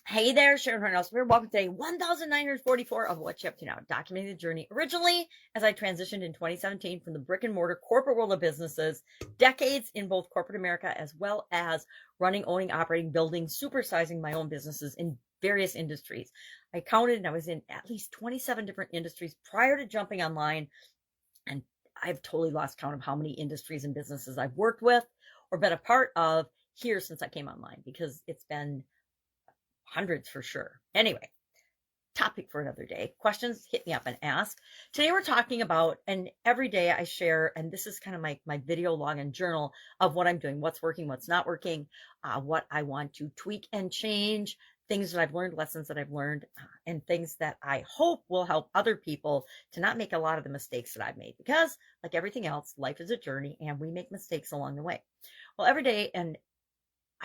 Hey there, Sharon Horne-Ellstrom here. Welcome to day 1944 of What You Up To Now, documenting the journey originally as I transitioned in 2017 from the brick and mortar corporate world of businesses, decades in both corporate America as well as running, owning, operating, building, supersizing my own businesses in various industries. I counted and I was in at least 27 different industries prior to jumping online, and I've totally lost count of how many industries and businesses I've worked with or been a part of here since I came online, because it's been hundreds for sure. Anyway, topic for another day. Questions, hit me up and ask. Today we're talking about, and every day I share, and this is kind of my video log and journal of what I'm doing, what's working, what's not working, what I want to tweak and change, things that I've learned, lessons that I've learned, and things that I hope will help other people to not make a lot of the mistakes that I've made. Because like everything else, life is a journey and we make mistakes along the way. Well, every day, and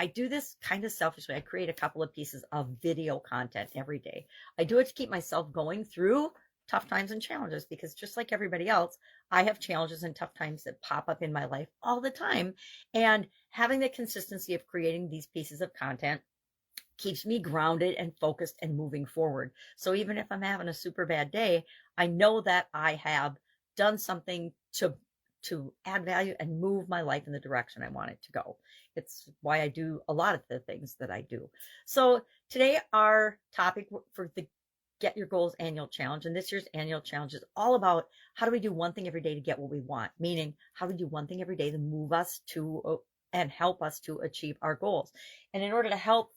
I do this kind of selfishly. I create a couple of pieces of video content every day. I do it to keep myself going through tough times and challenges, because just like everybody else, I have challenges and tough times that pop up in my life all the time. And having the consistency of creating these pieces of content keeps me grounded and focused and moving forward. So even if I'm having a super bad day, I know that I have done something to add value and move my life in the direction I want it to go. It's why I do a lot of the things that I do. So today our topic for the Get Your Goals annual challenge, and this year's annual challenge, is all about how do we do one thing every day to get what we want, meaning how do we do one thing every day to move us to and help us to achieve our goals. And in order to help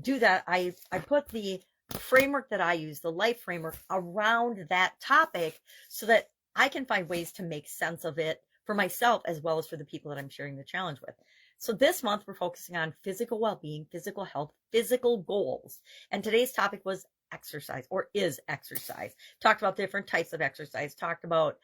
do that, I put the framework that I use, the life framework, around that topic so that I can find ways to make sense of it for myself as well as for the people that I'm sharing the challenge with. So this month we're focusing on physical well-being, physical health, physical goals. And today's topic was exercise, or is exercise. Talked about different types of exercise, talked about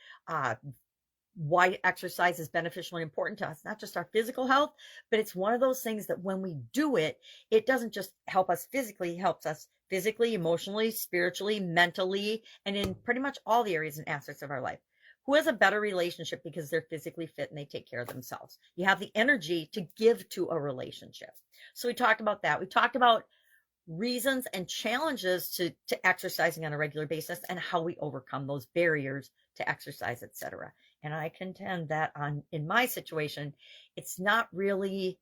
why exercise is beneficial and important to us, not just our physical health, but it's one of those things that when we do it, it doesn't just help us physically, it helps us physically, emotionally, spiritually, mentally, and in pretty much all the areas and aspects of our life. Who has a better relationship because they're physically fit and they take care of themselves? You have the energy to give to a relationship. So we talked about that. We talked about reasons and challenges to exercising on a regular basis and how we overcome those barriers to exercise, etc. And I contend that in my situation, they're not really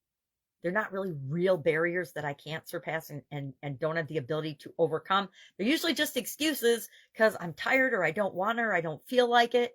real barriers that I can't surpass and don't have the ability to overcome. They're usually just excuses because I'm tired, or I don't want to, or I don't feel like it,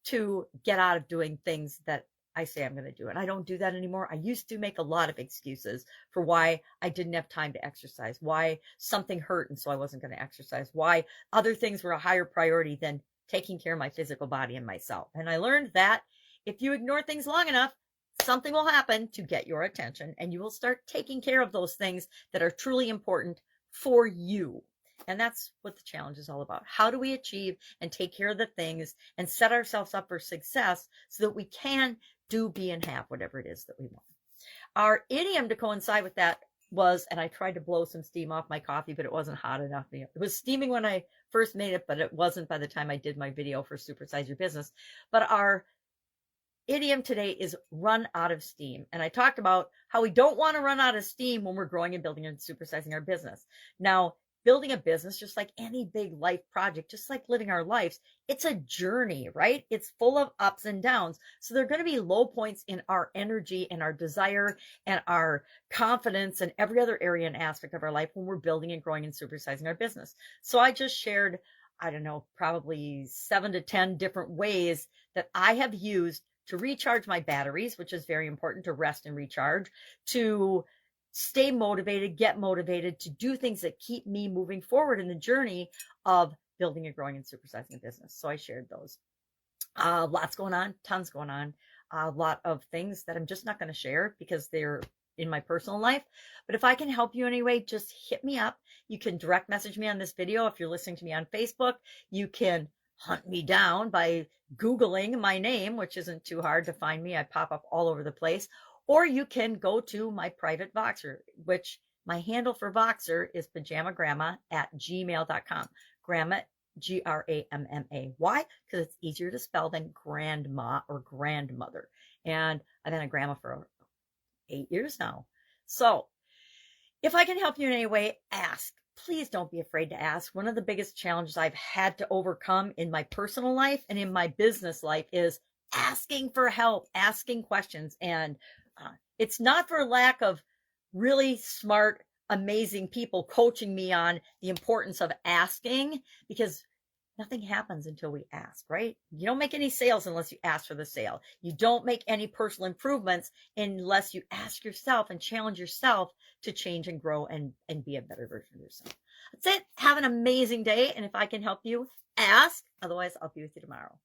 to get out of doing things that I say I'm going to do. And I don't do that anymore. I used to make a lot of excuses for why I didn't have time to exercise, why something hurt and so I wasn't going to exercise, why other things were a higher priority than taking care of my physical body and myself. And I learned that if you ignore things long enough, something will happen to get your attention, and you will start taking care of those things that are truly important for you. And that's what the challenge is all about. How do we achieve and take care of the things and set ourselves up for success so that we can do, be, and have whatever it is that we want? Our idiom to coincide with that was, and I tried to blow some steam off my coffee, but it wasn't hot enough. It was steaming when I first made it, but it wasn't by the time I did my video for Supersize Your Business. But our idiom today is run out of steam. And I talked about how we don't want to run out of steam when we're growing and building and supersizing our business. Now, building a business, just like any big life project, just like living our lives, it's a journey, right? It's full of ups and downs. So there are going to be low points in our energy and our desire and our confidence and every other area and aspect of our life when we're building and growing and supersizing our business. So I just shared, I don't know, probably 7 to 10 different ways that I have used to recharge my batteries, which is very important, to rest and recharge, to stay motivated, get motivated, to do things that keep me moving forward in the journey of building and growing and supersizing a business. So I shared those. Lots going on, tons going on, a lot of things that I'm just not going to share because they're in my personal life. But if I can help you anyway, just hit me up. You can direct message me on this video. If you're listening to me on Facebook, you can hunt me down by Googling my name, which isn't too hard to find me. I pop up all over the place. Or you can go to my private Voxer, which my handle for Voxer is pajamagrandma@gmail.com. Grandma, Gramma. Why? Because it's easier to spell than grandma or grandmother. And I've been a grandma for 8 years now. So If I can help you in any way, ask. Please don't be afraid to ask. One of the biggest challenges I've had to overcome in my personal life and in my business life is asking for help, asking questions. And it's not for lack of really smart, amazing people coaching me on the importance of asking, because nothing happens until we ask, right? You don't make any sales unless you ask for the sale. You don't make any personal improvements unless you ask yourself and challenge yourself to change and grow and be a better version of yourself. That's it. Have an amazing day. And if I can help you, ask. Otherwise, I'll be with you tomorrow.